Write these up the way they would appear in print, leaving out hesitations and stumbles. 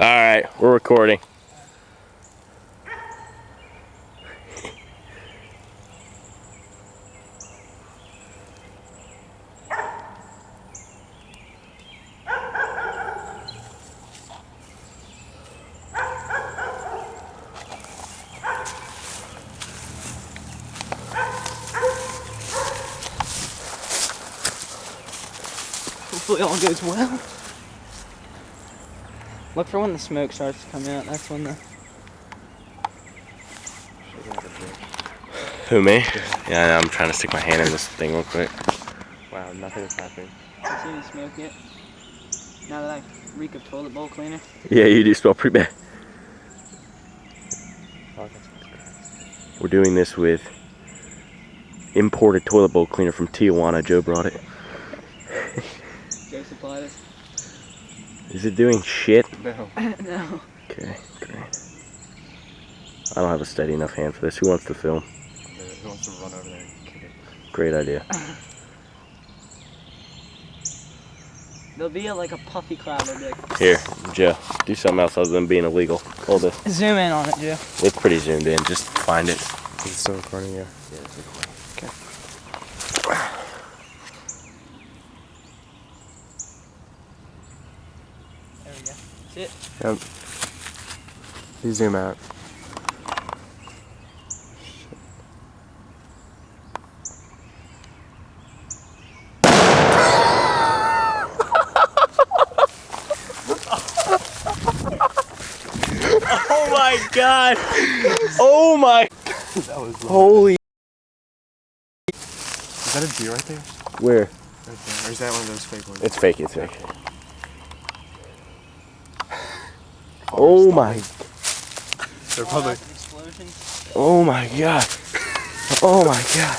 Alright, we're recording. Hopefully all goes well. Look for when the smoke starts to come out. That's when the... Who, me? Yeah, I'm trying to stick my hand in this thing real quick. Wow, nothing is happening. You see any smoke yet? Now that I reek of toilet bowl cleaner. Yeah, you do smell pretty bad. We're doing this with imported toilet bowl cleaner from Tijuana. Joe brought it. Joe supplied us. Is it doing shit? No. No. Okay, great. I don't have a steady enough hand for this. Who wants to film? Who wants to run over there and kick it? Great idea. There'll be like a puffy cloud of dick. Here, Joe, do something else other than being illegal. Hold this. Zoom in on it, Joe. It's pretty zoomed in. Just find it. Is it still recording? Yeah. Yeah, it's recording. Okay. There we go. That's it. Yep. You zoom out. Oh my god! Oh my! That was Holy! Is that a deer right there? Where? Right there. Or is that one of those fake ones? It's fake. It's fake. Oh my! They're probably. Explosions. Oh my god! Oh my god!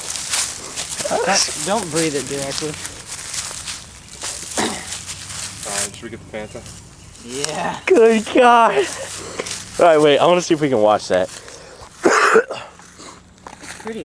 Don't breathe it directly. Alright, should we get the Fanta? Yeah. Good god! All right, wait. I want to see if we can watch that.